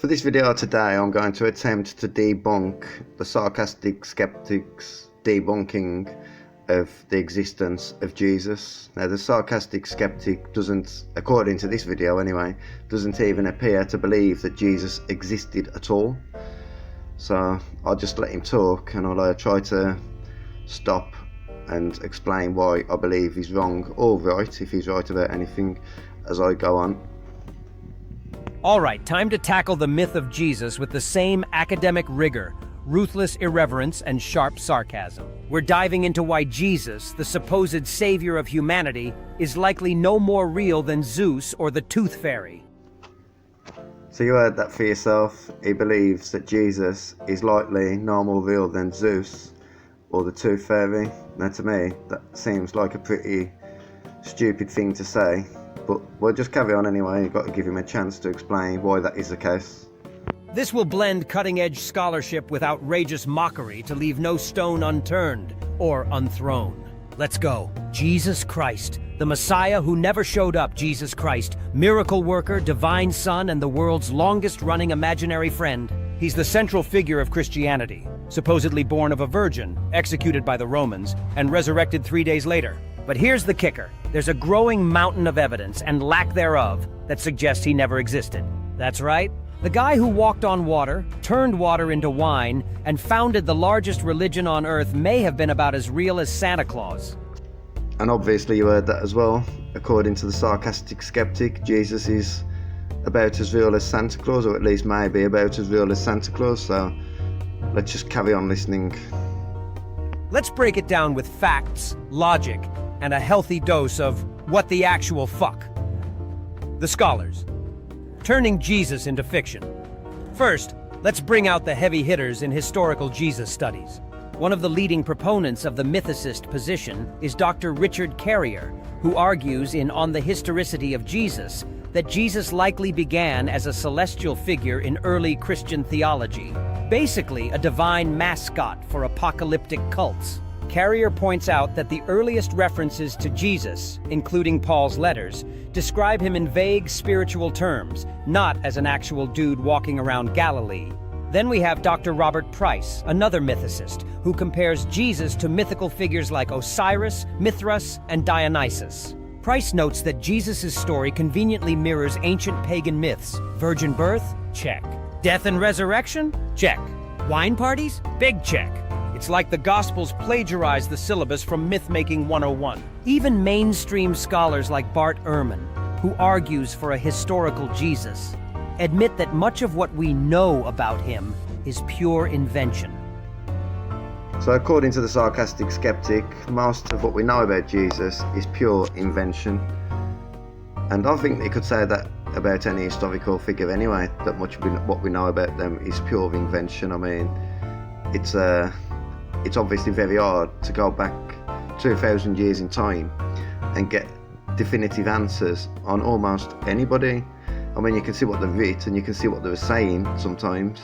For this video today, I'm going to attempt to debunk the sarcastic skeptics' debunking of the existence of Jesus. Now, the sarcastic skeptic doesn't, according to this video anyway, doesn't even appear to believe that Jesus existed at all. So I'll just let him talk, and I'll try to stop and explain why I believe he's wrong or right, if he's right about anything, as I go on. All right, time to tackle the myth of Jesus with the same academic rigor, ruthless irreverence, and sharp sarcasm. We're diving into why Jesus, the supposed savior of humanity, is likely no more real than Zeus or the Tooth Fairy. So you heard that for yourself. He believes that Jesus is likely no more real than Zeus or the Tooth Fairy. Now, to me, that seems like a pretty stupid thing to say. But we'll just carry on anyway. You've got to give him a chance to explain why that is the case. This will blend cutting-edge scholarship with outrageous mockery to leave no stone unturned or unthrown. Let's go. Jesus Christ, the Messiah who never showed up. Jesus Christ, miracle worker, divine son, and the world's longest-running imaginary friend. He's the central figure of Christianity, supposedly born of a virgin, executed by the Romans, and resurrected 3 days later. But here's the kicker. There's a growing mountain of evidence, and lack thereof, that suggests he never existed. That's right. The guy who walked on water, turned water into wine, and founded the largest religion on earth may have been about as real as Santa Claus. And obviously you heard that as well. According to the sarcastic skeptic, Jesus is about as real as Santa Claus, or at least maybe about as real as Santa Claus. So let's just carry on listening. Let's break it down with facts, logic, and a healthy dose of what the actual fuck. The scholars. Turning Jesus into fiction. First, let's bring out the heavy hitters in historical Jesus studies. One of the leading proponents of the mythicist position is Dr. Richard Carrier, who argues in On the Historicity of Jesus that Jesus likely began as a celestial figure in early Christian theology, basically a divine mascot for apocalyptic cults. Carrier points out that the earliest references to Jesus, including Paul's letters, describe him in vague spiritual terms, not as an actual dude walking around Galilee. Then we have Dr. Robert Price, another mythicist, who compares Jesus to mythical figures like Osiris, Mithras, and Dionysus. Price notes that Jesus' story conveniently mirrors ancient pagan myths. Virgin birth? Check. Death and resurrection? Check. Wine parties? Big check. It's like the Gospels plagiarized the syllabus from Myth-Making 101. Even mainstream scholars like Bart Ehrman, who argues for a historical Jesus, admit that much of what we know about him is pure invention. So according to the sarcastic skeptic, most of what we know about Jesus is pure invention. And I think they could say that about any historical figure anyway, that much of what we know about them is pure invention. I mean, it's obviously very hard to go back 2,000 years in time and get definitive answers on almost anybody. I mean, you can see what they've written and you can see what they were saying sometimes,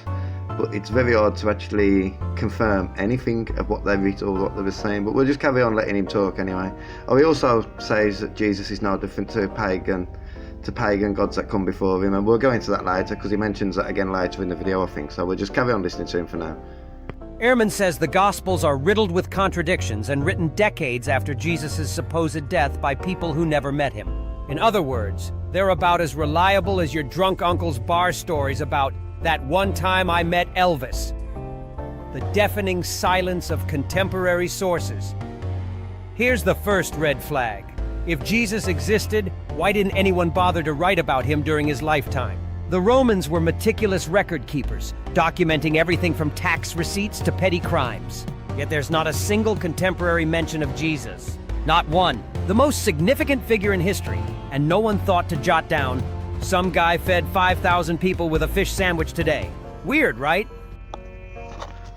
but it's very hard to actually confirm anything of what they wrote or what they were saying. But we'll just carry on letting him talk anyway. Oh, he also says that Jesus is no different to pagan gods that come before him, and we'll go into that later because he mentions that again later in the video, I think. So we'll just carry on listening to him for now. Ehrman says the Gospels are riddled with contradictions and written decades after Jesus' supposed death by people who never met him. In other words, they're about as reliable as your drunk uncle's bar stories about that one time I met Elvis. The deafening silence of contemporary sources. Here's the first red flag. If Jesus existed, why didn't anyone bother to write about him during his lifetime? The Romans were meticulous record keepers, documenting everything from tax receipts to petty crimes. Yet there's not a single contemporary mention of Jesus. Not one. The most significant figure in history, and no one thought to jot down, some guy fed 5,000 people with a fish sandwich today. Weird, right?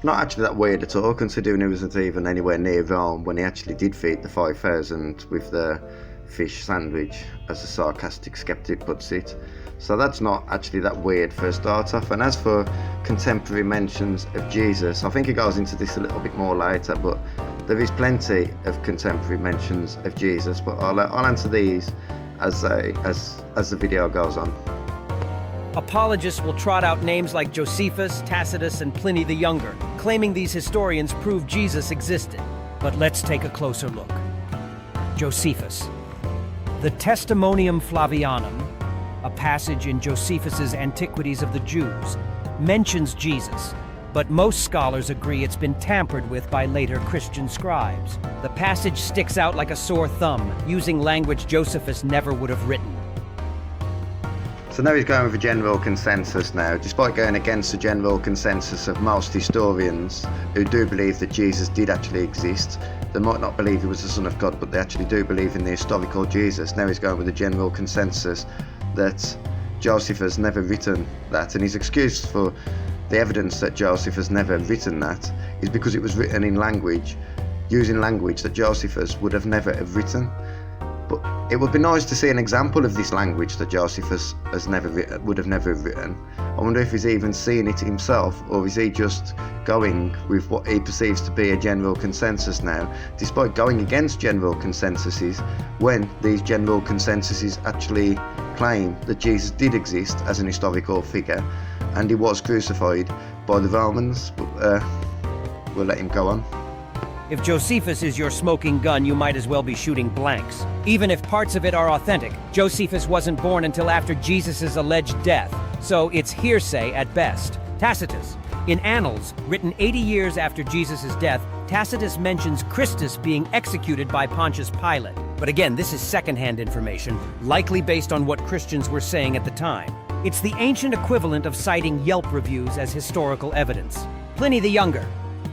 Not actually that weird at all, considering he wasn't even anywhere near Rome when he actually did feed the 5,000 with the fish sandwich, as the sarcastic skeptic puts it. So that's not actually that weird for a start off. And as for contemporary mentions of Jesus, I think he goes into this a little bit more later, but there is plenty of contemporary mentions of Jesus, but I'll answer these as the video goes on. Apologists will trot out names like Josephus, Tacitus, and Pliny the Younger, claiming these historians prove Jesus existed. But let's take a closer look. Josephus. The Testimonium Flavianum, a passage in Josephus's Antiquities of the Jews, mentions Jesus, but most scholars agree it's been tampered with by later Christian scribes. The passage sticks out like a sore thumb, using language Josephus never would have written. So now he's going with a general consensus now, despite going against the general consensus of most historians who do believe that Jesus did actually exist. They might not believe he was the Son of God, but they actually do believe in the historical Jesus. Now he's going with a general consensus that Josephus never written that, and his excuse for the evidence that Josephus never written that is because it was written in language, using language that Josephus would have never have written. But it would be nice to see an example of this language that Josephus has never written, would have never written. I wonder if he's even seen it himself, or is he just going with what he perceives to be a general consensus now, despite going against general consensuses when these general consensuses actually claim that Jesus did exist as an historical figure and he was crucified by the Romans. But we'll let him go on. If Josephus is your smoking gun, you might as well be shooting blanks. Even if parts of it are authentic, Josephus wasn't born until after Jesus' alleged death, so it's hearsay at best. Tacitus. In Annals, written 80 years after Jesus' death, Tacitus mentions Christus being executed by Pontius Pilate. But again, this is secondhand information, likely based on what Christians were saying at the time. It's the ancient equivalent of citing Yelp reviews as historical evidence. Pliny the Younger.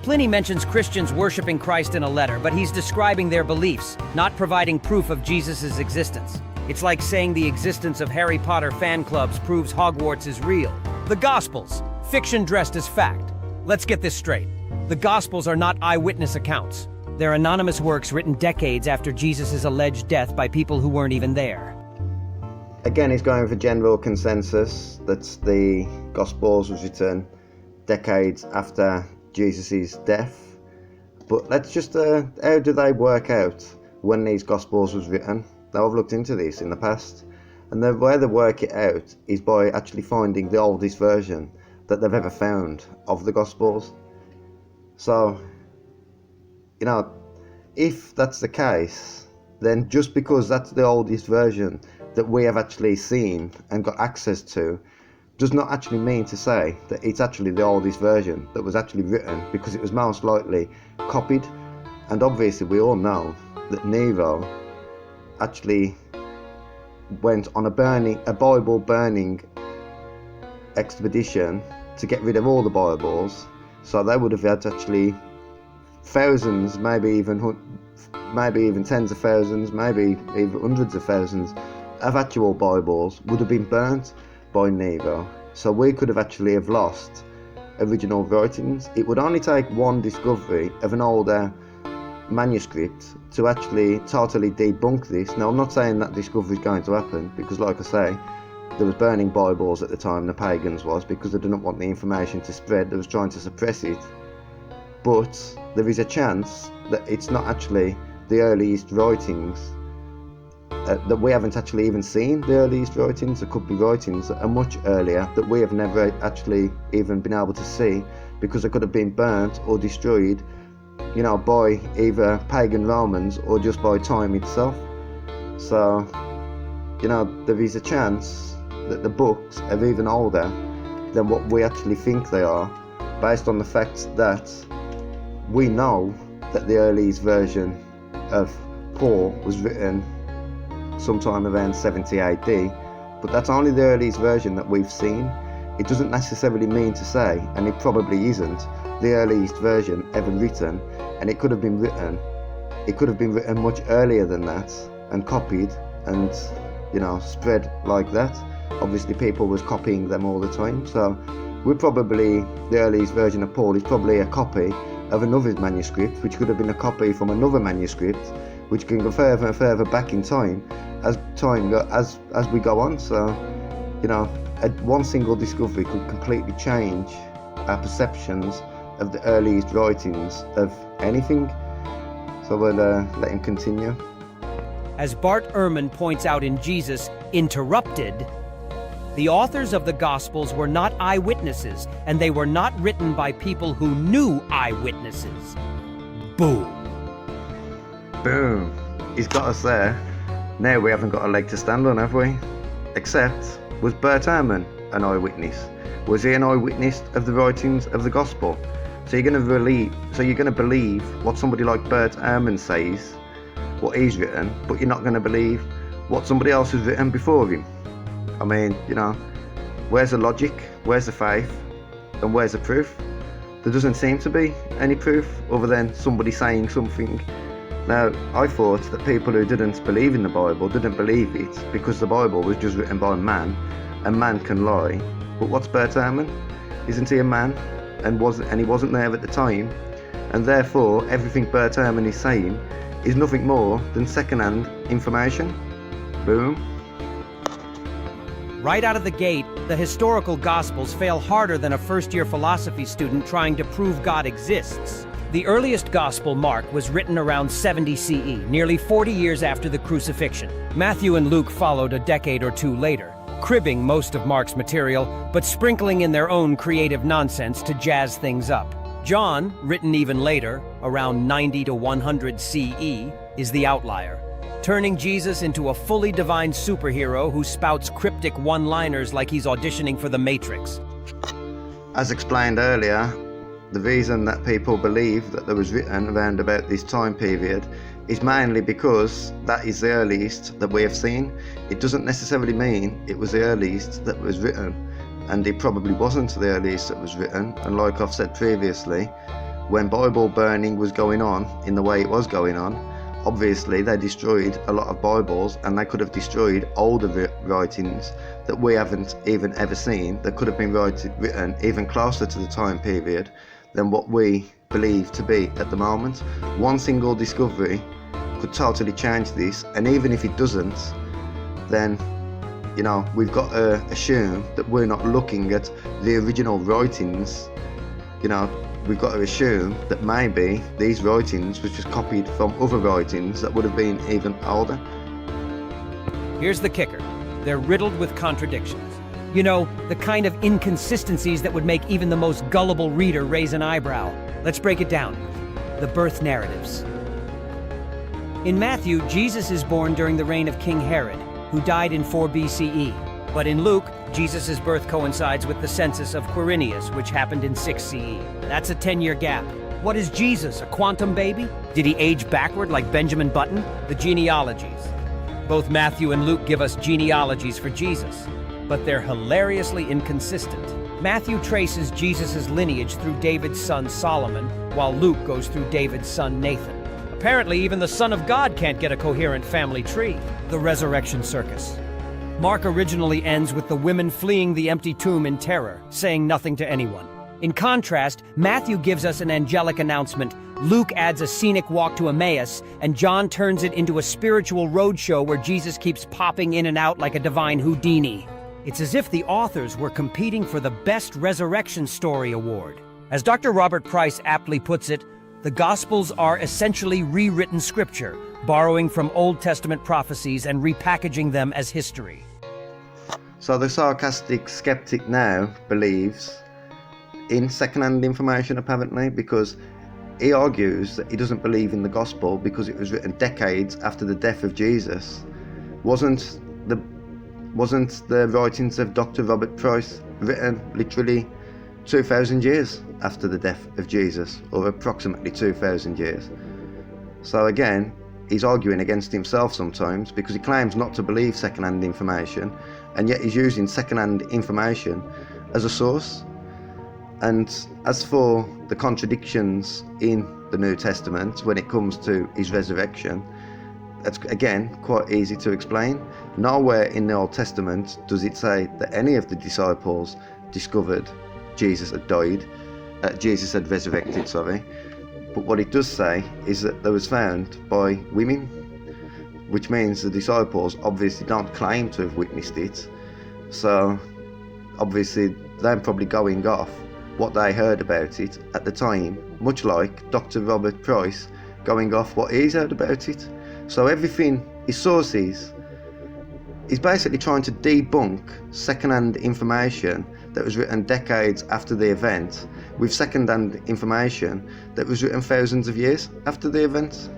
Pliny mentions Christians worshiping Christ in a letter, but he's describing their beliefs, not providing proof of Jesus' existence. It's like saying the existence of Harry Potter fan clubs proves Hogwarts is real. The Gospels. Fiction dressed as fact. Let's get this straight. The Gospels are not eyewitness accounts. They're anonymous works written decades after Jesus' alleged death by people who weren't even there. Again, he's going for general consensus that the Gospels was written decades after Jesus' death. But let's just, how do they work out when these Gospels was written? Now, I've looked into this in the past, and the way they work it out is by actually finding the oldest version that they've ever found of the Gospels. So, you know, if that's the case, then just because that's the oldest version that we have actually seen and got access to does not actually mean to say that it's actually the oldest version that was actually written, because it was most likely copied. And obviously we all know that Nero actually went on a Bible burning expedition to get rid of all the Bibles, so they would have had actually thousands, maybe even tens of thousands, maybe even hundreds of thousands of actual Bibles would have been burnt by Nero. So we could have actually have lost original writings. It would only take one discovery of an older manuscript to actually totally debunk this. Now, I'm not saying that discovery is going to happen, because like I say, there was burning Bibles at the time, the pagans was, because they didn't want the information to spread. They was trying to suppress it. But there is a chance that it's not actually the earliest writings, that we haven't actually even seen the earliest writings. There could be writings that are much earlier that we have never actually even been able to see, because they could have been burnt or destroyed, you know, by either pagan Romans or just by time itself. So, you know, there is a chance that the books are even older than what we actually think they are, based on the fact that we know that the earliest version of Paul was written sometime around 70 AD, but that's only the earliest version that we've seen. It doesn't necessarily mean to say, and it probably isn't, the earliest version ever written, and it could have been written much earlier than that and copied and, you know, spread like that. Obviously people was copying them all the time, so the earliest version of Paul is probably a copy of another manuscript, which could have been a copy from another manuscript, which can go further and further back in time as we go on. So, you know, one single discovery could completely change our perceptions of the earliest writings of anything. So we'll let him continue. As Bart Ehrman points out in Jesus Interrupted, The authors of the Gospels were not eyewitnesses, and they were not written by people who knew eyewitnesses. Boom. Boom. He's got us there. Now we haven't got a leg to stand on, have we? Except, was Bert Ehrman an eyewitness? Was he an eyewitness of the writings of the Gospel? So you're going to believe what somebody like Bert Ehrman says, what he's written, but you're not going to believe what somebody else has written before him. I mean, where's the logic? Where's the faith? And where's the proof? There doesn't seem to be any proof other than somebody saying something. Now, I thought that people who didn't believe in the Bible didn't believe it because the Bible was just written by man, and man can lie. But what's Bert Ehrman? Isn't he a man? And he wasn't there at the time, and therefore everything Bert Ehrman is saying is nothing more than second-hand information. Boom. Right out of the gate, the historical Gospels fail harder than a first-year philosophy student trying to prove God exists. The earliest Gospel, Mark, was written around 70 CE, nearly 40 years after the crucifixion. Matthew and Luke followed a decade or two later, cribbing most of Mark's material, but sprinkling in their own creative nonsense to jazz things up. John, written even later, around 90 to 100 CE, is the outlier, turning Jesus into a fully divine superhero who spouts cryptic one-liners like he's auditioning for the Matrix. As explained earlier, the reason that people believe that there was written around about this time period is mainly because that is the earliest that we have seen. It doesn't necessarily mean it was the earliest that was written, and it probably wasn't the earliest that was written. And like I've said previously, when Bible burning was going on in the way it was going on, obviously they destroyed a lot of Bibles, and they could have destroyed older writings that we haven't even ever seen, that could have been written even closer to the time period than what we believe to be at the moment. One single discovery could totally change this, and even if it doesn't, then we've got to assume that we're not looking at the original writings. We've got to assume that maybe these writings was just copied from other writings that would have been even older. Here's the kicker. They're riddled with contradictions. The kind of inconsistencies that would make even the most gullible reader raise an eyebrow. Let's break it down. The birth narratives. In Matthew, Jesus is born during the reign of King Herod, who died in 4 BCE. But in Luke, Jesus' birth coincides with the census of Quirinius, which happened in 6 CE. That's a 10-year gap. What is Jesus, a quantum baby? Did he age backward like Benjamin Button? The genealogies. Both Matthew and Luke give us genealogies for Jesus, but they're hilariously inconsistent. Matthew traces Jesus' lineage through David's son Solomon, while Luke goes through David's son Nathan. Apparently, even the Son of God can't get a coherent family tree. The resurrection circus. Mark originally ends with the women fleeing the empty tomb in terror, saying nothing to anyone. In contrast, Matthew gives us an angelic announcement, Luke adds a scenic walk to Emmaus, and John turns it into a spiritual roadshow where Jesus keeps popping in and out like a divine Houdini. It's as if the authors were competing for the Best Resurrection Story award. As Dr. Robert Price aptly puts it, the Gospels are essentially rewritten scripture, borrowing from Old Testament prophecies and repackaging them as history. So the sarcastic skeptic now believes in second-hand information, apparently, because he argues that he doesn't believe in the Gospel because it was written decades after the death of Jesus. Wasn't the writings of Dr. Robert Price written literally 2,000 years after the death of Jesus, or approximately 2,000 years? So again, he's arguing against himself sometimes because he claims not to believe second-hand information, and yet he's using second-hand information as a source. And as for the contradictions in the New Testament when it comes to his resurrection, that's again quite easy to explain. Nowhere in the Old Testament does it say that any of the disciples discovered Jesus had resurrected, but what it does say is that there was found by women, which means the disciples obviously don't claim to have witnessed it. So obviously they're probably going off what they heard about it at the time, much like Dr. Robert Price going off what he's heard about it. So everything, his sources He's basically trying to debunk second-hand information that was written decades after the event with second-hand information that was written thousands of years after the event.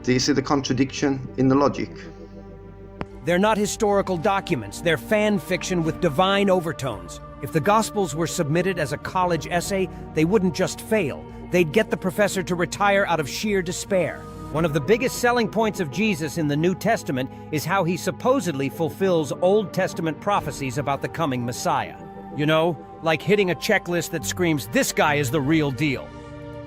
Do you see the contradiction in the logic? They're not historical documents, they're fan fiction with divine overtones. If the Gospels were submitted as a college essay, they wouldn't just fail. They'd get the professor to retire out of sheer despair. One of the biggest selling points of Jesus in the New Testament is how he supposedly fulfills Old Testament prophecies about the coming Messiah. You know, like hitting a checklist that screams, "This guy is the real deal."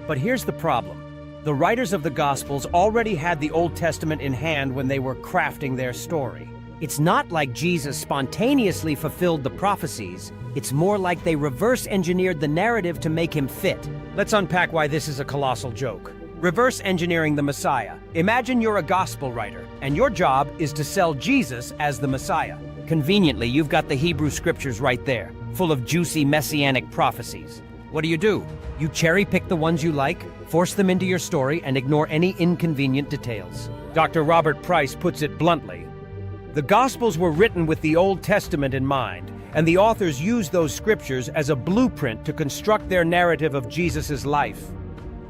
But here's the problem. The writers of the Gospels already had the Old Testament in hand when they were crafting their story. It's not like Jesus spontaneously fulfilled the prophecies. It's more like they reverse-engineered the narrative to make him fit. Let's unpack why this is a colossal joke. Reverse engineering the Messiah. Imagine you're a gospel writer, and your job is to sell Jesus as the Messiah. Conveniently, you've got the Hebrew scriptures right there, full of juicy messianic prophecies. What do? You cherry-pick the ones you like, force them into your story, and ignore any inconvenient details. Dr. Robert Price puts it bluntly. The Gospels were written with the Old Testament in mind, and the authors used those scriptures as a blueprint to construct their narrative of Jesus' life.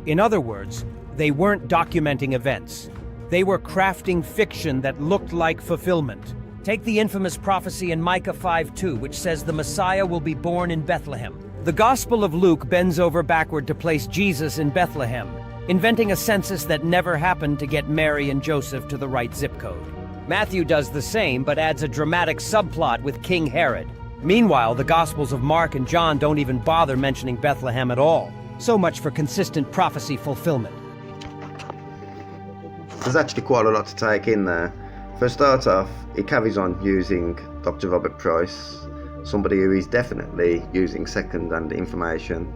In other words, they weren't documenting events. They were crafting fiction that looked like fulfillment. Take the infamous prophecy in Micah 5:2, which says the Messiah will be born in Bethlehem. The Gospel of Luke bends over backward to place Jesus in Bethlehem, inventing a census that never happened to get Mary and Joseph to the right zip code. Matthew does the same, but adds a dramatic subplot with King Herod. Meanwhile, the Gospels of Mark and John don't even bother mentioning Bethlehem at all. So much for consistent prophecy fulfillment. There's actually quite a lot to take in there. For a start off, he carries on using Dr. Robert Price, somebody who is definitely using second-hand information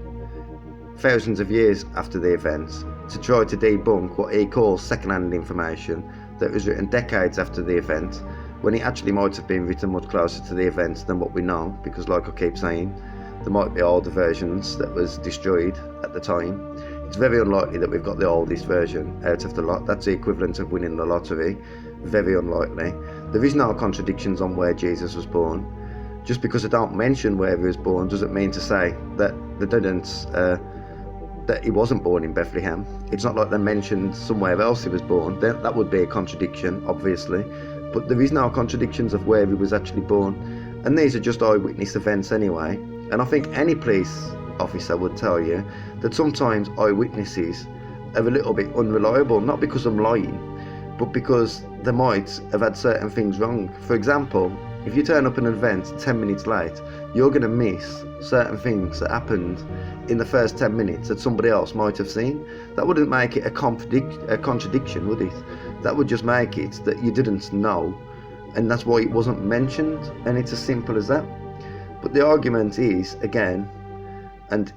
thousands of years after the events to try to debunk what he calls second-hand information that was written decades after the event, when it actually might have been written much closer to the event than what we know, because like I keep saying, there might be older versions that was destroyed at the time. It's very unlikely that we've got the oldest version out of the lot. That's the equivalent of winning the lottery. Very unlikely. There is no contradictions on where Jesus was born. Just because they don't mention where he was born doesn't mean to say that they didn't, that he wasn't born in Bethlehem. It's not like they mentioned somewhere else he was born. That would be a contradiction, obviously. But there is no contradictions of where he was actually born. And these are just eyewitness events anyway. And I think any police officer would tell you that sometimes eyewitnesses are a little bit unreliable, not because I'm lying, but because they might have had certain things wrong. For example, if you turn up an event 10 minutes late, you're going to miss certain things that happened in the first 10 minutes that somebody else might have seen. That wouldn't make it a contradiction, would it? That would just make it that you didn't know, and that's why it wasn't mentioned, and it's as simple as that. But the argument is, again, and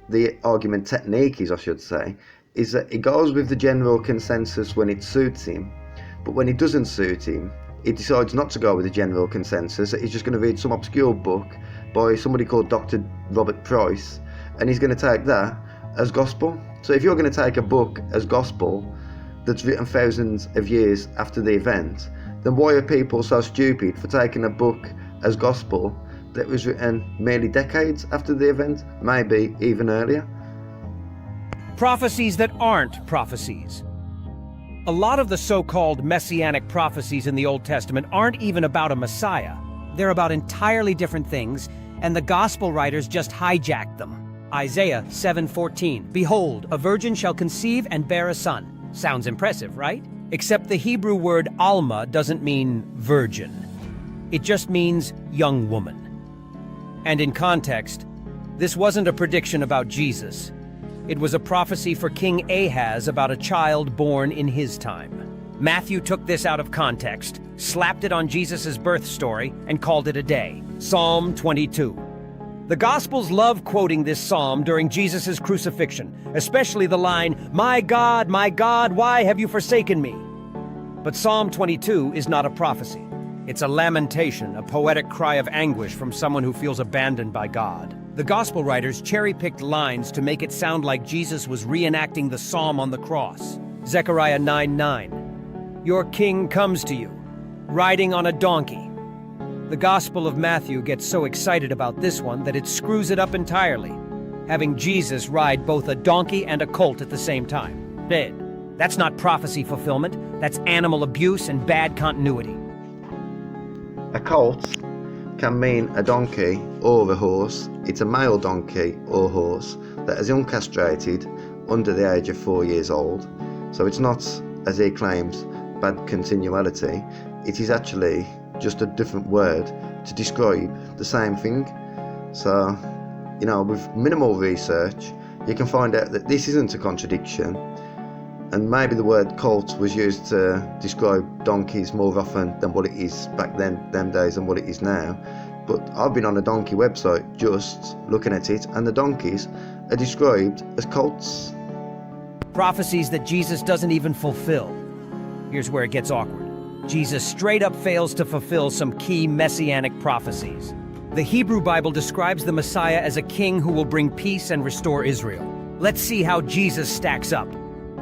the argument technique is, I should say, is that he goes with the general consensus when it suits him, but when it doesn't suit him, he decides not to go with the general consensus. He's just going to read some obscure book by somebody called Dr. Robert Price, and he's going to take that as gospel. So if you're going to take a book as gospel that's written thousands of years after the event, then why are people so stupid for taking a book as gospel that was written merely decades after the event, maybe even earlier? Prophecies that aren't prophecies. A lot of the so-called messianic prophecies in the Old Testament aren't even about a Messiah. They're about entirely different things, and the gospel writers just hijacked them. Isaiah 7:14, "Behold, a virgin shall conceive and bear a son." Sounds impressive, right? Except the Hebrew word alma doesn't mean virgin. It just means young woman. And in context, this wasn't a prediction about Jesus. It was a prophecy for King Ahaz about a child born in his time. Matthew took this out of context, slapped it on Jesus' birth story, and called it a day. Psalm 22. The Gospels love quoting this psalm during Jesus' crucifixion, especially the line, my God, why have you forsaken me?" But Psalm 22 is not a prophecy. It's a lamentation, a poetic cry of anguish from someone who feels abandoned by God. The gospel writers cherry-picked lines to make it sound like Jesus was reenacting the psalm on the cross. Zechariah 9:9. "Your king comes to you, riding on a donkey, The Gospel of Matthew gets so excited about this one that it screws it up entirely, having Jesus ride both a donkey and a colt at the same time. That's not prophecy fulfillment, that's animal abuse and bad continuity. A colt can mean a donkey or a horse. It's a male donkey or horse that is uncastrated under the age of 4 years old. So it's not, as he claims, bad continuality. It is actually just a different word to describe the same thing. So, with minimal research, you can find out that this isn't a contradiction. And maybe the word colt was used to describe donkeys more often than what it is back then, them days, and what it is now. But I've been on a donkey website just looking at it, and the donkeys are described as colts. Prophecies that Jesus doesn't even fulfill. Here's where it gets awkward. Jesus straight up fails to fulfill some key messianic prophecies. The Hebrew Bible describes the Messiah as a king who will bring peace and restore Israel. Let's see how Jesus stacks up.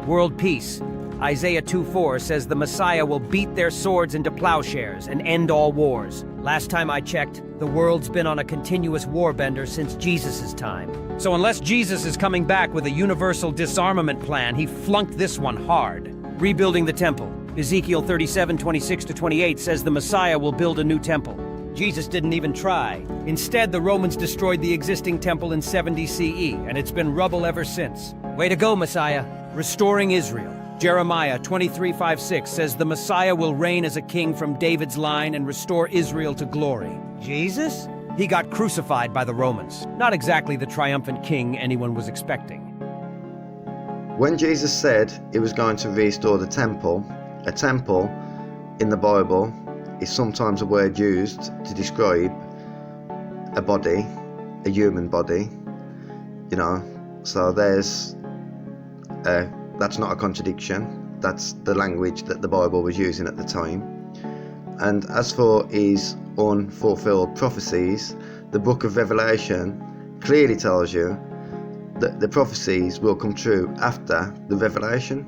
World peace. Isaiah 2:4 says the Messiah will beat their swords into plowshares and end all wars. Last time I checked, the world's been on a continuous warbender since Jesus' time. So unless Jesus is coming back with a universal disarmament plan, he flunked this one hard. Rebuilding the temple. Ezekiel 37:26-28 says the Messiah will build a new temple. Jesus didn't even try. Instead, the Romans destroyed the existing temple in 70 CE, and it's been rubble ever since. Way to go, Messiah. Restoring Israel. Jeremiah 23:5-6 says the Messiah will reign as a king from David's line and restore Israel to glory. Jesus? He got crucified by the Romans. Not exactly the triumphant king anyone was expecting. When Jesus said he was going to restore the temple, a temple in the Bible is sometimes a word used to describe a body, a human body, so that's not a contradiction. That's the language that the Bible was using at the time. And as for his unfulfilled prophecies, the book of Revelation clearly tells you that the prophecies will come true after the revelation.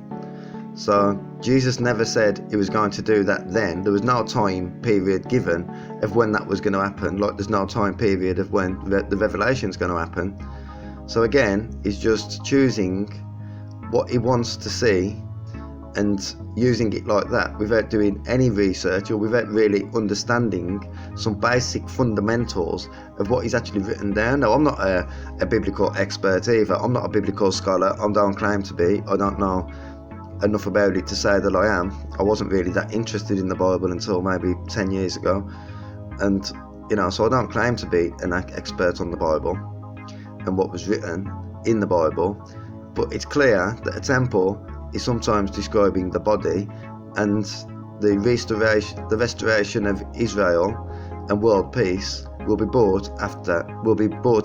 So Jesus never said he was going to do that then. There was no time period given of when that was going to happen, like there's no time period of when the revelation's going to happen. So again, he's just choosing what he wants to see and using it like that without doing any research or without really understanding some basic fundamentals of what he's actually written down. Now, I'm not a biblical expert either. I'm not a biblical scholar. I don't claim to be. I don't know enough about it to say that I am. I wasn't really that interested in the Bible until maybe 10 years ago. And, so I don't claim to be an expert on the Bible and what was written in the Bible. But it's clear that a temple is sometimes describing the body, and the restoration of Israel and world peace will be brought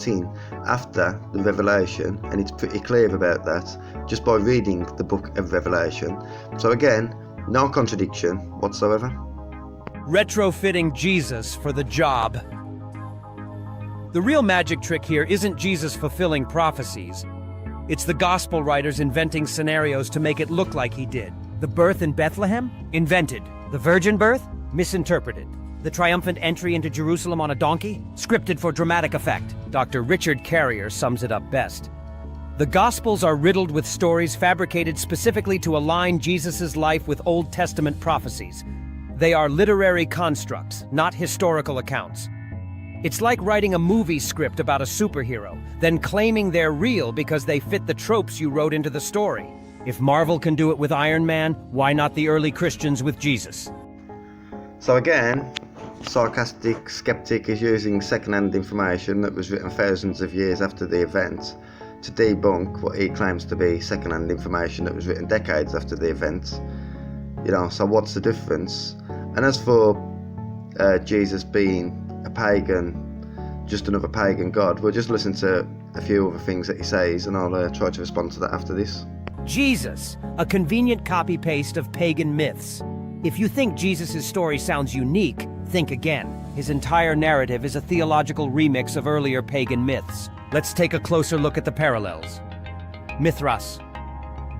in after the revelation, and it's pretty clear about that just by reading the book of Revelation. So again, no contradiction whatsoever. Retrofitting Jesus for the job. The real magic trick here isn't Jesus fulfilling prophecies. It's the gospel writers inventing scenarios to make it look like he did. The birth in Bethlehem? Invented. The virgin birth? Misinterpreted. The triumphant entry into Jerusalem on a donkey? Scripted for dramatic effect. Dr. Richard Carrier sums it up best. The Gospels are riddled with stories fabricated specifically to align Jesus' life with Old Testament prophecies. They are literary constructs, not historical accounts. It's like writing a movie script about a superhero, then claiming they're real because they fit the tropes you wrote into the story. If Marvel can do it with Iron Man, why not the early Christians with Jesus? So again, Sarcastic Skeptic is using second-hand information that was written thousands of years after the event to debunk what he claims to be second-hand information that was written decades after the event. So what's the difference? And as for Jesus being a pagan, just another pagan god, we'll just listen to a few other things that he says, and I'll try to respond to that after this. Jesus, a convenient copy-paste of pagan myths. If you think Jesus' story sounds unique, think again. His entire narrative is a theological remix of earlier pagan myths. Let's take a closer look at the parallels. Mithras,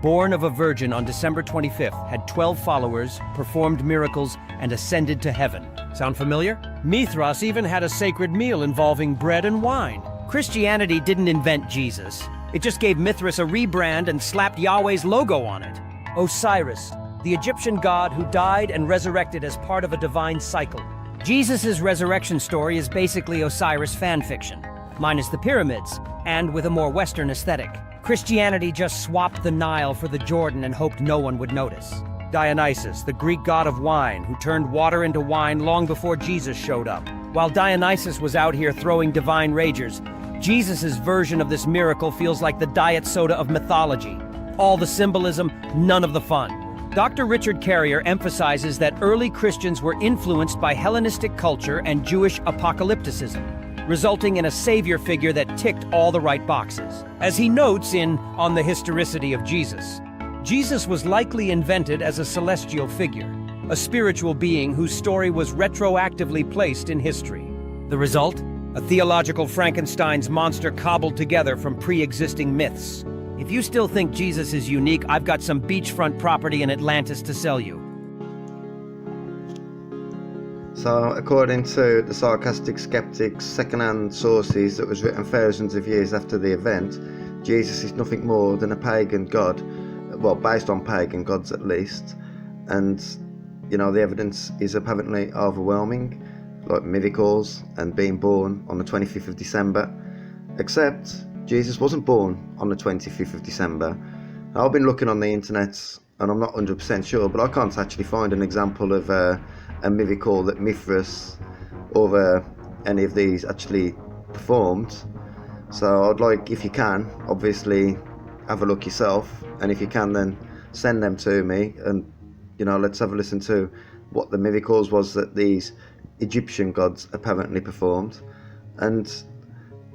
born of a virgin on December 25th, had 12 followers, performed miracles, and ascended to heaven. Sound familiar? Mithras even had a sacred meal involving bread and wine. Christianity didn't invent Jesus. It just gave Mithras a rebrand and slapped Yahweh's logo on it. Osiris, the Egyptian god who died and resurrected as part of a divine cycle. Jesus' resurrection story is basically Osiris fanfiction, minus the pyramids, and with a more Western aesthetic. Christianity just swapped the Nile for the Jordan and hoped no one would notice. Dionysus, the Greek god of wine, who turned water into wine long before Jesus showed up. While Dionysus was out here throwing divine ragers, Jesus' version of this miracle feels like the diet soda of mythology. All the symbolism, none of the fun. Dr. Richard Carrier emphasizes that early Christians were influenced by Hellenistic culture and Jewish apocalypticism, resulting in a savior figure that ticked all the right boxes. As he notes in On the Historicity of Jesus, Jesus was likely invented as a celestial figure, a spiritual being whose story was retroactively placed in history. The result? A theological Frankenstein's monster cobbled together from pre-existing myths. If you still think Jesus is unique, I've got some beachfront property in Atlantis to sell you. So, according to the sarcastic skeptics' second-hand sources that was written thousands of years after the event, Jesus is nothing more than a pagan god, well, based on pagan gods at least, and, you know, the evidence is apparently overwhelming, like miracles and being born on the 25th of December, except Jesus wasn't born on the 25th of December. I've been looking on the internet and I'm not 100% sure, but I can't actually find an example of a miracle that Mithras or any of these actually performed. So I'd like, if you can, obviously have a look yourself, and if you can then send them to me, and you know, let's have a listen to what the miracles was that these Egyptian gods apparently performed. And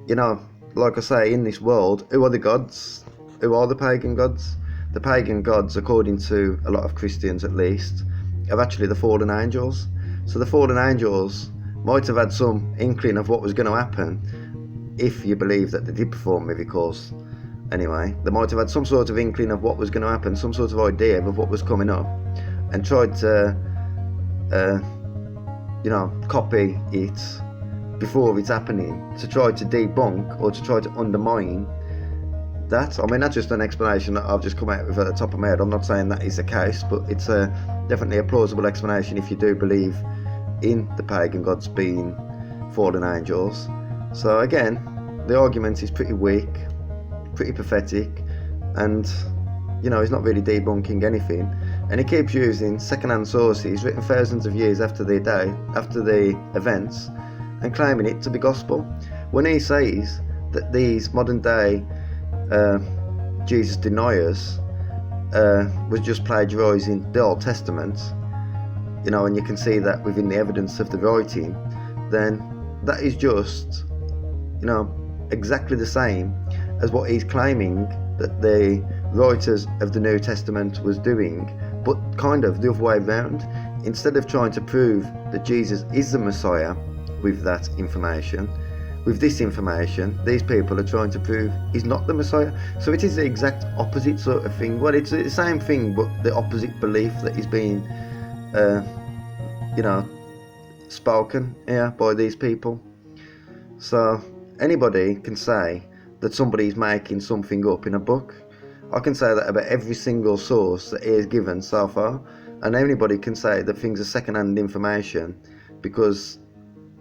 you know, like I say, in this world, who are the gods? Who are the pagan gods? The pagan gods, according to a lot of Christians at least, are actually the fallen angels. So the fallen angels might have had some inkling of what was going to happen, if you believe that they did perform miracles. Anyway, they might have had some sort of inkling of what was going to happen, some sort of idea of what was coming up, and tried to, you know, copy it before it's happening, to try to debunk or to try to undermine that. I mean, that's just an explanation that I've just come out with at the top of my head. I'm not saying that is the case, but it's definitely a plausible explanation if you do believe in the pagan gods being fallen angels. So again, the argument is pretty weak, pretty pathetic, and you know, he's not really debunking anything, and he keeps using second-hand sources written thousands of years after the events, and claiming it to be gospel, when he says that these modern day Jesus deniers was just plagiarising the Old Testament, you know, and you can see that within the evidence of the writing, then that is just, you know, exactly the same as what he's claiming that the writers of the New Testament was doing, but kind of the other way around. Instead of trying to prove that Jesus is the Messiah with that information, with this information, these people are trying to prove he's not the Messiah. So it is the exact opposite sort of thing. Well, it's the same thing, but the opposite belief that is being, you know, spoken here by these people. So anybody can say that somebody's making something up in a book. I can say that about every single source that he has given so far, and anybody can say that things are second-hand information because,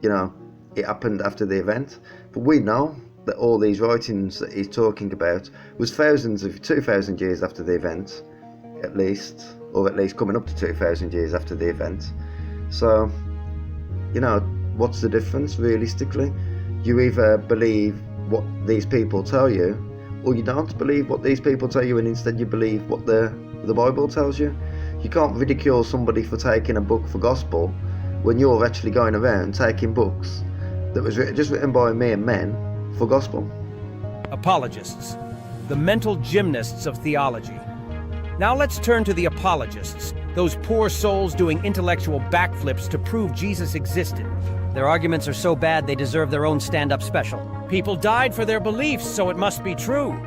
you know, it happened after the event. But we know that all these writings that he's talking about was 2,000 years after the event, at least, or at least coming up to 2,000 years after the event. So, you know, what's the difference realistically? You either believe what these people tell you, or you don't believe what these people tell you, and instead you believe what the Bible tells you. You can't ridicule somebody for taking a book for gospel when you're actually going around taking books that was written by mere men for gospel. Apologists, the mental gymnasts of theology. Now let's turn to the apologists, those poor souls doing intellectual backflips to prove Jesus existed. Their arguments are so bad they deserve their own stand-up special. People died for their beliefs, so it must be true.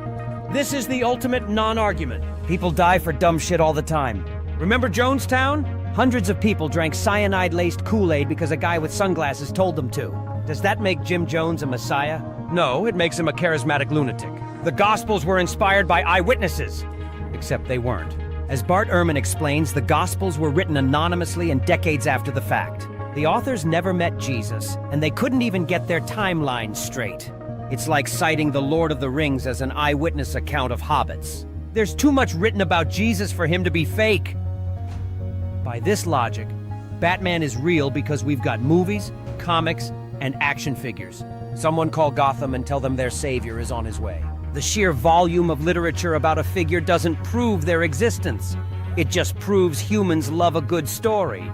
This is the ultimate non-argument. People die for dumb shit all the time. Remember Jonestown? Hundreds of people drank cyanide-laced Kool-Aid because a guy with sunglasses told them to. Does that make Jim Jones a messiah? No, it makes him a charismatic lunatic. The Gospels were inspired by eyewitnesses. Except they weren't. As Bart Ehrman explains, the Gospels were written anonymously and decades after the fact. The authors never met Jesus, and they couldn't even get their timeline straight. It's like citing The Lord of the Rings as an eyewitness account of hobbits. There's too much written about Jesus for him to be fake. By this logic, Batman is real because we've got movies, comics, and action figures. Someone call Gotham and tell them their savior is on his way. The sheer volume of literature about a figure doesn't prove their existence. It just proves humans love a good story.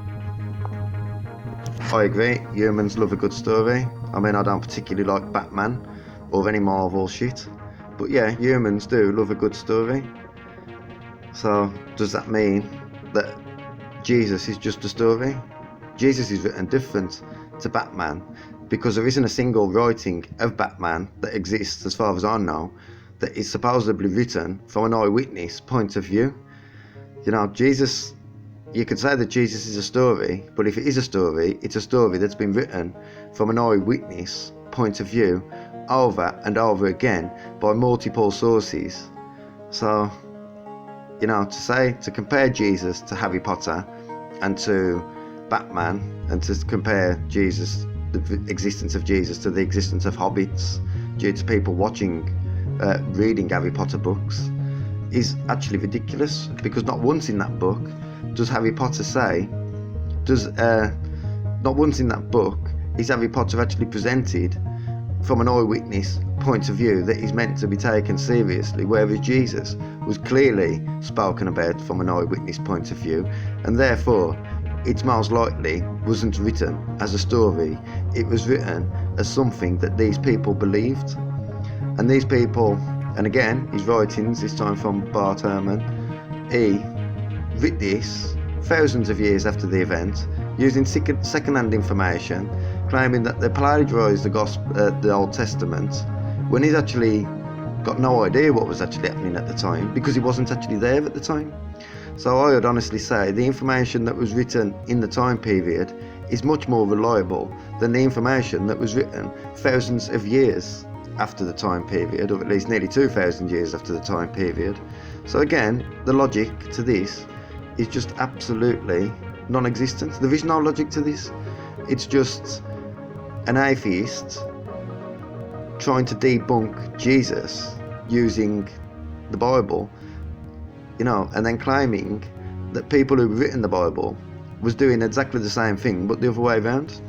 I agree, humans love a good story. I mean, I don't particularly like Batman or any Marvel shit. But yeah, humans do love a good story. So, does that mean that Jesus is just a story? Jesus is written different to Batman because there isn't a single writing of Batman that exists, as far as I know, that is supposedly written from an eyewitness point of view. You know, Jesus, you could say that Jesus is a story, but if it is a story, it's a story that's been written from an eyewitness point of view over and over again by multiple sources. So, you know, to compare Jesus to Harry Potter and to Batman, and to compare Jesus, the existence of Jesus, to the existence of hobbits due to people reading Harry Potter books, is actually ridiculous, because not once in that book does Harry Potter say, not once in that book is Harry Potter actually presented from an eyewitness point of view that is meant to be taken seriously, whereas Jesus was clearly spoken about from an eyewitness point of view, and therefore it most likely wasn't written as a story. It was written as something that these people believed. And these people, and again, his writings, this time from Bart Ehrman, he wrote this thousands of years after the event, using second-hand information, claiming that they plagiarised the Old Testament, when he's actually got no idea what was actually happening at the time, because he wasn't actually there at the time. So I would honestly say the information that was written in the time period is much more reliable than the information that was written thousands of years after the time period, or at least nearly 2,000 years after the time period. So again, the logic to this is just absolutely non-existent. There is no logic to this. It's just an atheist trying to debunk Jesus using the Bible, you know, and then claiming that people who've written the Bible was doing exactly the same thing, but the other way around.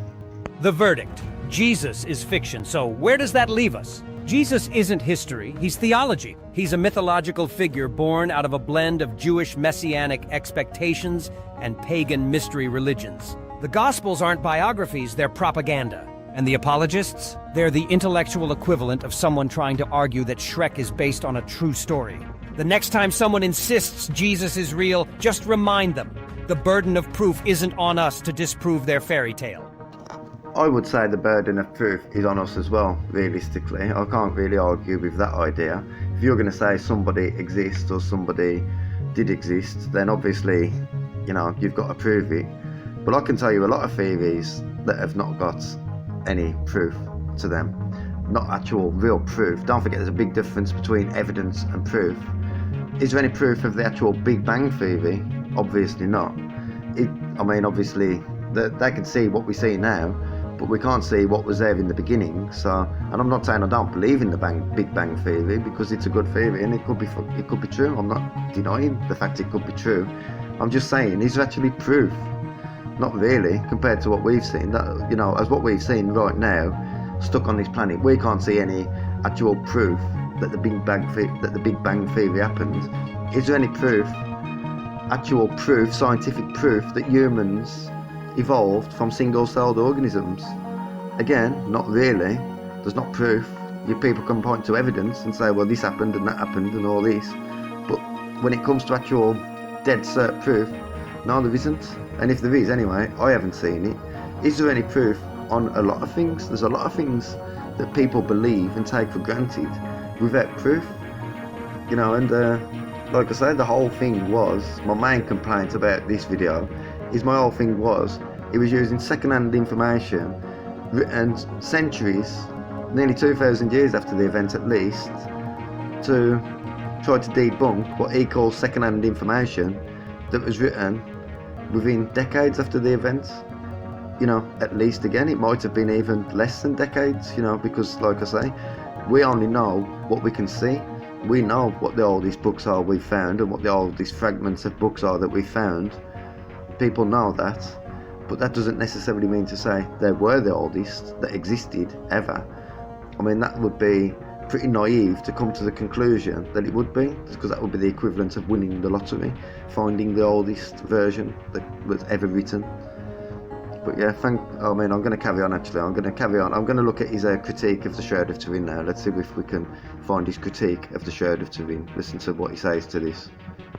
The verdict: Jesus is fiction. So where does that leave us? Jesus isn't history, he's theology. He's a mythological figure born out of a blend of Jewish messianic expectations and pagan mystery religions. The Gospels aren't biographies, they're propaganda. And the apologists? They're the intellectual equivalent of someone trying to argue that Shrek is based on a true story. The next time someone insists Jesus is real, just remind them, the burden of proof isn't on us to disprove their fairy tale. I would say the burden of proof is on us as well, realistically. I can't really argue with that idea. If you're going to say somebody exists or somebody did exist, then obviously, you know, you've got to prove it. But I can tell you a lot of theories that have not got any proof to them. Not actual real proof. Don't forget there's a big difference between evidence and proof. Is there any proof of the actual Big Bang Theory? Obviously not. Obviously they can see what we see now, but we can't see what was there in the beginning. So, and I'm not saying I don't believe in the Big Bang Theory, because it's a good theory and it could be true. I'm not denying the fact it could be true. I'm just saying, is there actually proof? Not really, compared to what we've seen. That, you know, as what we've seen right now, stuck on this planet, we can't see any actual proof that the Big Bang Theory happened. Is there any proof, actual proof, scientific proof, that humans evolved from single-celled organisms? Again, not really. There's not proof. You people can point to evidence and say, well, this happened and that happened and all this. But when it comes to actual dead cert proof, no, there isn't. And if there is, anyway, I haven't seen it. Is there any proof on a lot of things? There's a lot of things that people believe and take for granted without proof. You know, and like I say, the whole thing was, my main complaint about this video is my whole thing was, he was using second-hand information written centuries, nearly 2,000 years after the event at least, to try to debunk what he calls second-hand information that was written within decades after the event. You know, at least again, it might have been even less than decades, you know, because like I say, we only know what we can see. We know what the oldest books are we've found and what the oldest fragments of books are that we've found. People know that, but that doesn't necessarily mean to say they were the oldest that existed ever. I mean, that would be pretty naive to come to the conclusion that it would be, because that would be the equivalent of winning the lottery, finding the oldest version that was ever written. But yeah, I'm going to carry on actually. I'm going to look at his critique of the Shroud of Turin now. Let's see if we can find his critique of the Shroud of Turin. Listen to what he says to this.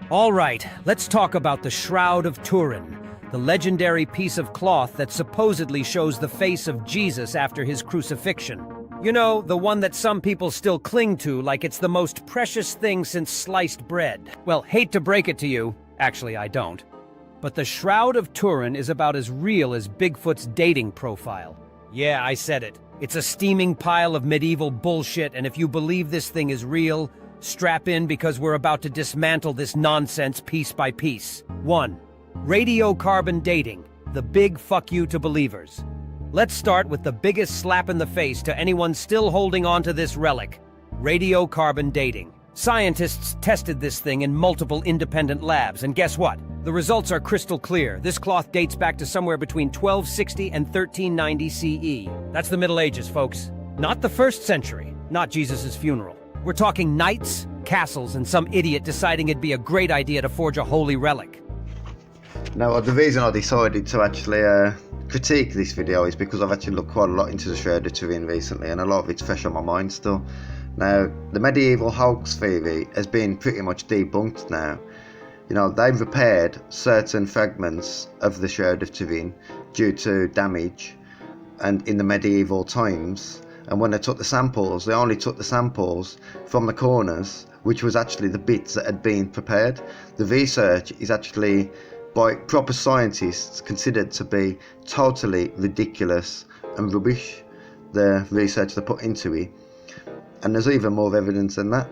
All right, let's talk about the Shroud of Turin, the legendary piece of cloth that supposedly shows the face of Jesus after his crucifixion. You know, the one that some people still cling to like it's the most precious thing since sliced bread. Well, hate to break it to you, actually I don't, but the Shroud of Turin is about as real as Bigfoot's dating profile. Yeah, I said it. It's a steaming pile of medieval bullshit, and if you believe this thing is real, strap in because we're about to dismantle this nonsense piece by piece. 1. Radiocarbon dating, the big fuck you to believers. Let's start with the biggest slap in the face to anyone still holding on to this relic. Radiocarbon dating. Scientists tested this thing in multiple independent labs, and guess what? The results are crystal clear. This cloth dates back to somewhere between 1260 and 1390 CE. That's the Middle Ages, folks. Not the 1st century, not Jesus' funeral. We're talking knights, castles, and some idiot deciding it'd be a great idea to forge a holy relic. Now, the reason I decided to actually critique this video is because I've actually looked quite a lot into the Shroud of Turin recently, and a lot of it's fresh on my mind still. Now, the medieval hoax theory has been pretty much debunked now. You know, they've repaired certain fragments of the Shroud of Turin due to damage and in the medieval times, and when they took the samples, they only took the samples from the corners, which was actually the bits that had been prepared. The research is actually, by proper scientists, considered to be totally ridiculous and rubbish, the research they put into it. And there's even more evidence than that.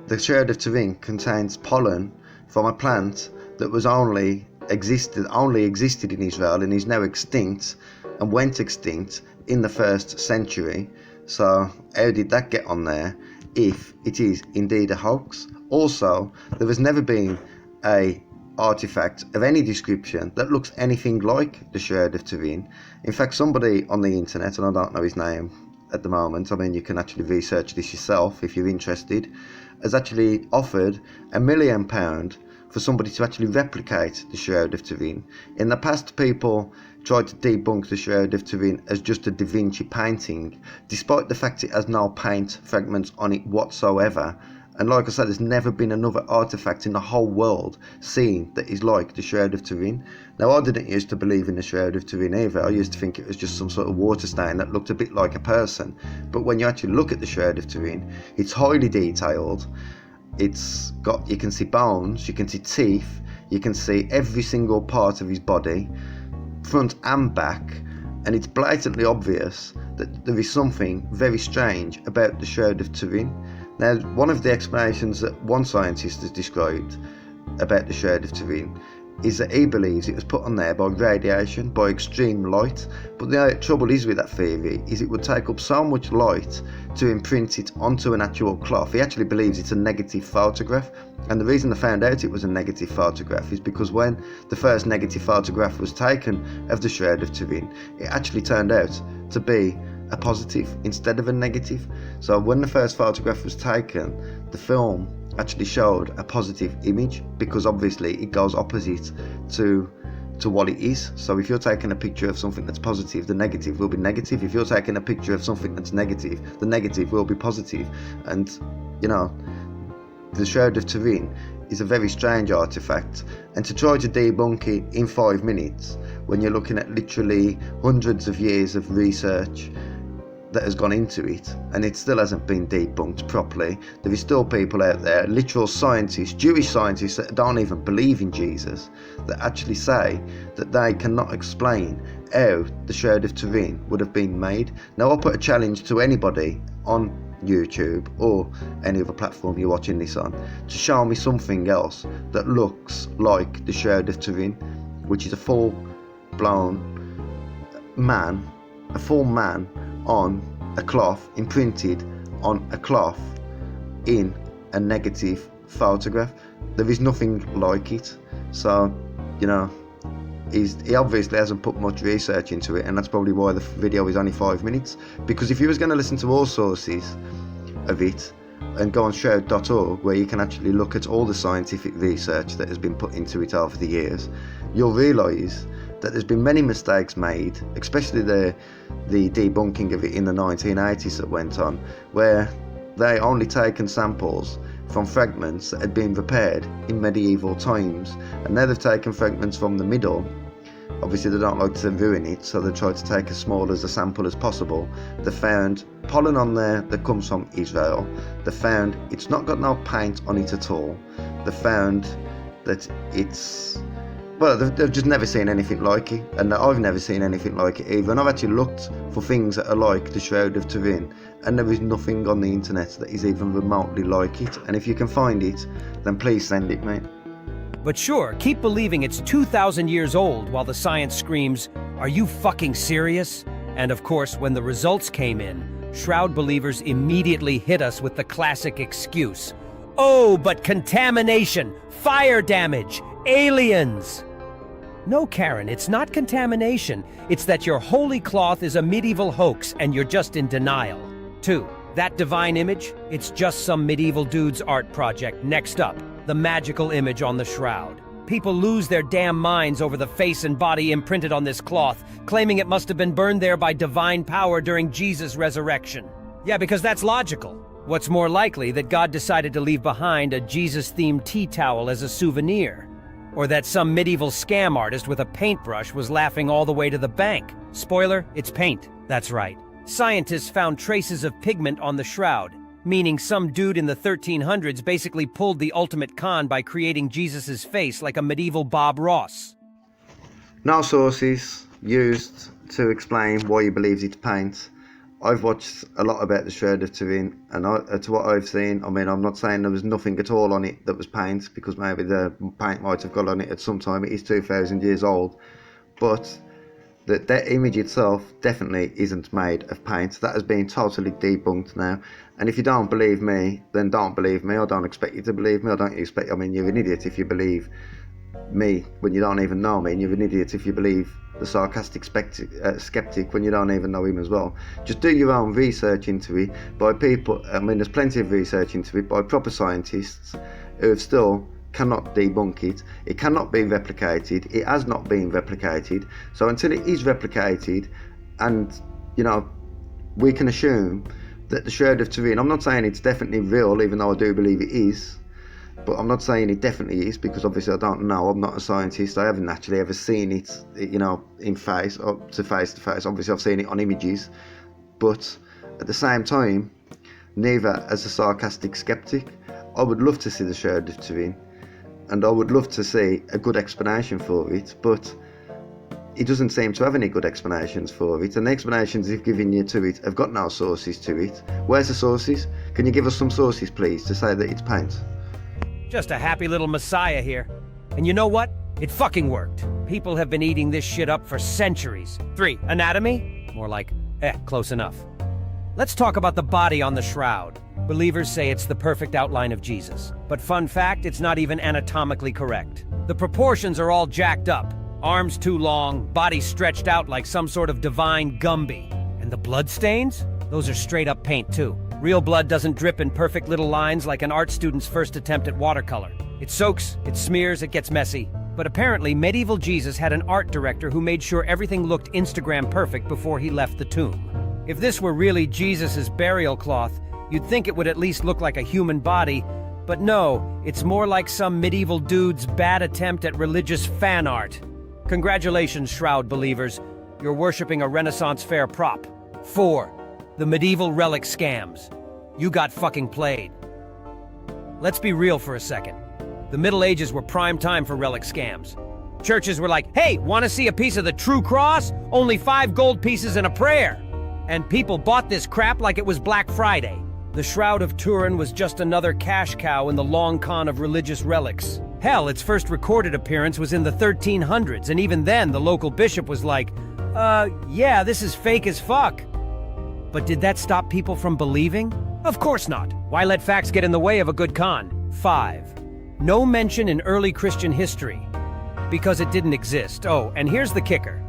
The Shroud of Turin contains pollen from a plant that was only existed in Israel and is now extinct and went extinct in the 1st century. So how did that get on there if it is indeed a hoax? Also, there has never been a artifact of any description that looks anything like the Shroud of Turin. In fact, somebody on the internet, and I don't know his name at the moment, I mean, you can actually research this yourself if you're interested, has actually offered £1 million for somebody to actually replicate the Shroud of Turin. In the past, people tried to debunk the Shroud of Turin as just a Da Vinci painting, despite the fact it has no paint fragments on it whatsoever. And like I said, there's never been another artifact in the whole world seen that is like the Shroud of Turin. Now, I didn't used to believe in the Shroud of Turin either. I used to think it was just some sort of water stain that looked a bit like a person. But when you actually look at the Shroud of Turin, it's highly detailed. It's got, you can see bones, you can see teeth, you can see every single part of his body, front and back, and it's blatantly obvious that there is something very strange about the Shroud of Turin. Now, one of the explanations that one scientist has described about the Shroud of Turin is that he believes it was put on there by radiation, by extreme light. But the trouble is with that theory is it would take up so much light to imprint it onto an actual cloth. He actually believes it's a negative photograph, and the reason they found out it was a negative photograph is because when the first negative photograph was taken of the Shroud of Turin, it actually turned out to be a positive instead of a negative. So when the first photograph was taken, the film actually showed a positive image, because obviously it goes opposite to what it is. So if you're taking a picture of something that's positive, the negative will be negative. If you're taking a picture of something that's negative, the negative will be positive. And you know, the Shroud of Turin is a very strange artifact, and to try to debunk it in 5 minutes when you're looking at literally hundreds of years of research that has gone into it, and it still hasn't been debunked properly. There is still people out there, literal scientists, Jewish scientists, that don't even believe in Jesus, that actually say that they cannot explain how the Shroud of Turin would have been made. Now, I'll put a challenge to anybody on YouTube or any other platform you're watching this on to show me something else that looks like the Shroud of Turin, which is a full-blown man, a full man on a cloth, imprinted on a cloth in a negative photograph. There is nothing like it. So, you know, he obviously hasn't put much research into it, and that's probably why the video is only 5 minutes. Because if you was going to listen to all sources of it and go on shroud.org, where you can actually look at all the scientific research that has been put into it over the years, you'll realise that there's been many mistakes made, especially the debunking of it in the 1980s that went on, where they only taken samples from fragments that had been repaired in medieval times, and now they've taken fragments from the middle. Obviously they don't like to ruin it, so they try to take as small as a sample as possible. They found pollen on there that comes from Israel. They found it's not got no paint on it at all. They found that it's, well, they've just never seen anything like it, and I've never seen anything like it either. And I've actually looked for things that are like the Shroud of Turin, and there is nothing on the internet that is even remotely like it. And if you can find it, then please send it, mate. But sure, keep believing it's 2,000 years old while the science screams, "Are you fucking serious?" And of course, when the results came in, Shroud believers immediately hit us with the classic excuse. Oh, but contamination, fire damage, aliens. No, Karen, it's not contamination. It's that your holy cloth is a medieval hoax and you're just in denial. 2. That divine image? It's just some medieval dude's art project. Next up, the magical image on the shroud. People lose their damn minds over the face and body imprinted on this cloth, claiming it must have been burned there by divine power during Jesus' resurrection. Yeah, because that's logical. What's more likely that God decided to leave behind a Jesus-themed tea towel as a souvenir? Or that some medieval scam artist with a paintbrush was laughing all the way to the bank? Spoiler, it's paint. That's right. Scientists found traces of pigment on the shroud, meaning some dude in the 1300s basically pulled the ultimate con by creating Jesus' face like a medieval Bob Ross. No sources used to explain why he believes it's paint. I've watched a lot about the Shroud of Turin, and to what I've seen, I mean, I'm not saying there was nothing at all on it that was paint, because maybe the paint might have got on it at some time. It is 2,000 years old, but that image itself definitely isn't made of paint. That has been totally debunked now. And if you don't believe me, then don't believe me. I don't expect you to believe me. I mean, you're an idiot if you believe me when you don't even know me, and you're an idiot if you believe the sarcastic skeptic when you don't even know him as well. Just do your own research into it by people. I mean, there's plenty of research into it by proper scientists who have still cannot debunk it. It cannot be replicated. It has not been replicated. So until it is replicated, and you know, we can assume that the Shroud of Turin, I'm not saying it's definitely real, even though I do believe it is, but I'm not saying it definitely is, because obviously I don't know. I'm not a scientist. I haven't actually ever seen it, you know, in face to face. Obviously I've seen it on images, but at the same time, neither as a sarcastic skeptic, I would love to see the Shroud of Turin, and I would love to see a good explanation for it, but he doesn't seem to have any good explanations for it, and the explanations he's given you to it have got no sources to it. Where's the sources? Can you give us some sources, please, to say that it's paint? Just a happy little messiah here. And you know what? It fucking worked. People have been eating this shit up for centuries. 3. Anatomy? More like, close enough. Let's talk about the body on the shroud. Believers say it's the perfect outline of Jesus. But fun fact, it's not even anatomically correct. The proportions are all jacked up. Arms too long, body stretched out like some sort of divine Gumby. And the blood stains? Those are straight up paint too. Real blood doesn't drip in perfect little lines like an art student's first attempt at watercolor. It soaks, it smears, it gets messy. But apparently, medieval Jesus had an art director who made sure everything looked Instagram perfect before he left the tomb. If this were really Jesus' burial cloth, you'd think it would at least look like a human body, but no, it's more like some medieval dude's bad attempt at religious fan art. Congratulations, Shroud believers. You're worshipping a Renaissance fair prop. 4. The medieval relic scams. You got fucking played. Let's be real for a second. The Middle Ages were prime time for relic scams. Churches were like, hey, want to see a piece of the true cross? Only 5 gold pieces and a prayer. And people bought this crap like it was Black Friday. The Shroud of Turin was just another cash cow in the long con of religious relics. Hell, its first recorded appearance was in the 1300s, and even then the local bishop was like, yeah, this is fake as fuck. But did that stop people from believing? Of course not. Why let facts get in the way of a good con? 5. No mention in early Christian history. Because it didn't exist. Oh, and here's the kicker.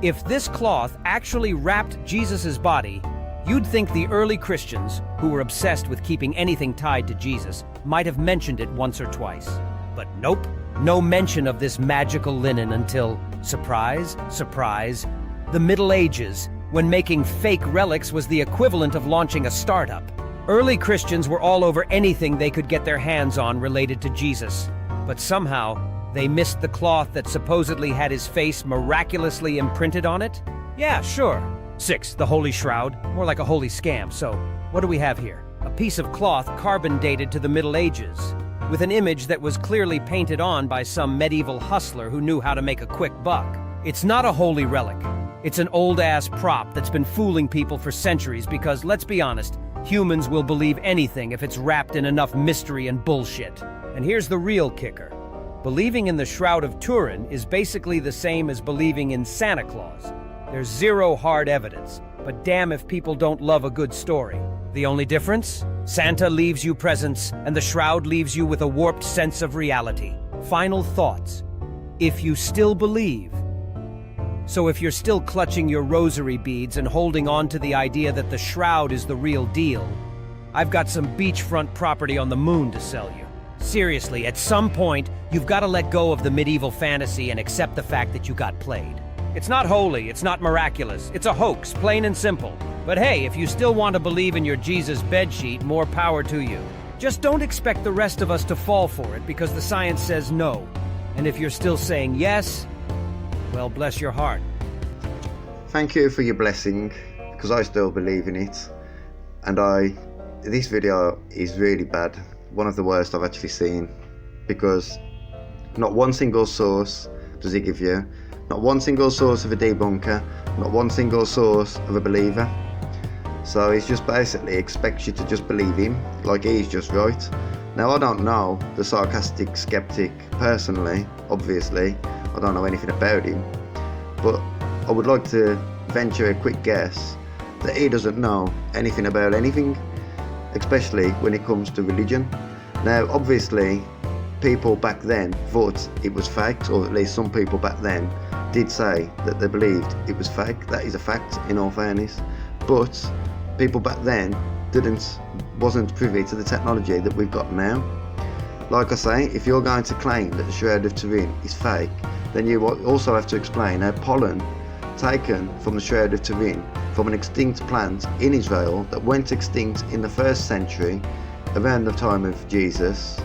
If this cloth actually wrapped Jesus' body, you'd think the early Christians, who were obsessed with keeping anything tied to Jesus, might have mentioned it once or twice. But nope, no mention of this magical linen until, surprise, surprise, the Middle Ages, when making fake relics was the equivalent of launching a startup. Early Christians were all over anything they could get their hands on related to Jesus, but somehow they missed the cloth that supposedly had his face miraculously imprinted on it? Yeah, sure. 6. The Holy Shroud. More like a holy scam. So, what do we have here? A piece of cloth carbon dated to the Middle Ages, with an image that was clearly painted on by some medieval hustler who knew how to make a quick buck. It's not a holy relic. It's an old-ass prop that's been fooling people for centuries because, let's be honest, humans will believe anything if it's wrapped in enough mystery and bullshit. And here's the real kicker. Believing in the Shroud of Turin is basically the same as believing in Santa Claus. There's zero hard evidence, but damn if people don't love a good story. The only difference? Santa leaves you presents, and the Shroud leaves you with a warped sense of reality. Final thoughts. If you still believe. So if you're still clutching your rosary beads and holding on to the idea that the Shroud is the real deal, I've got some beachfront property on the moon to sell you. Seriously, at some point, you've got to let go of the medieval fantasy and accept the fact that you got played. It's not holy, it's not miraculous, it's a hoax, plain and simple. But hey, if you still want to believe in your Jesus bedsheet, more power to you. Just don't expect the rest of us to fall for it because the science says no. And if you're still saying yes, well, bless your heart. Thank you for your blessing, because I still believe in it. And this video is really bad. One of the worst I've actually seen, because not one single source does he give you, not one single source of a debunker, not one single source of a believer. So he's just basically expects you to just believe him, like he's just right. Now I don't know the sarcastic skeptic personally, obviously, I don't know anything about him, but I would like to venture a quick guess that he doesn't know anything about anything, especially when it comes to religion. Now obviously people back then thought it was fake, or at least some people back then did say that they believed it was fake. That is a fact, in all fairness, but people back then wasn't privy to the technology that we've got now. Like I say, if you're going to claim that the Shroud of Turin is fake, then you also have to explain how pollen taken from the Shroud of Turin from an extinct plant in Israel that went extinct in the 1st century, around the time of Jesus,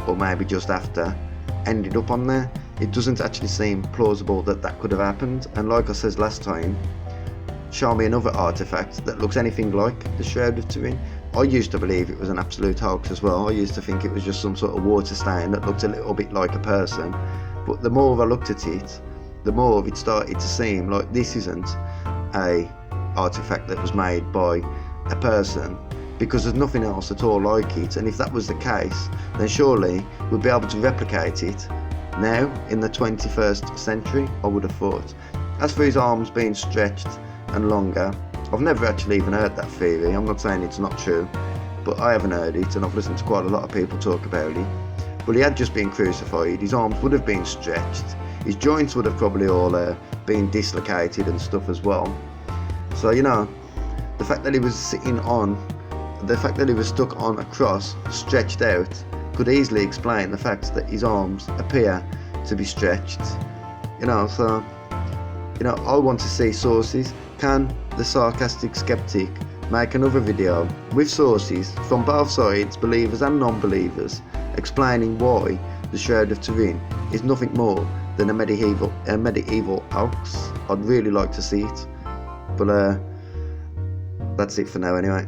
or maybe just after, ended up on there. It doesn't actually seem plausible that that could have happened. And like I said last time, show me another artifact that looks anything like the Shroud of Turin. I used to believe it was an absolute hoax as well. I used to think it was just some sort of water stain that looked a little bit like a person. But the more I looked at it, the more it started to seem like this isn't a artifact that was made by a person, because there's nothing else at all like it. And if that was the case, then surely we'd be able to replicate it now in the 21st century, I would have thought. As for his arms being stretched and longer, I've never actually even heard that theory. I'm not saying it's not true, but I haven't heard it, and I've listened to quite a lot of people talk about it. But he had just been crucified, his arms would have been stretched, his joints would have probably all been dislocated and stuff as well. So, you know, the fact that he was stuck on a cross, stretched out, could easily explain the fact that his arms appear to be stretched. You know, so, you know, I want to see sources. Can the sarcastic skeptic make another video with sources from both sides, believers and non-believers, explaining why the Shroud of Turin is nothing more than a medieval hoax? I'd really like to see it. But that's it for now anyway.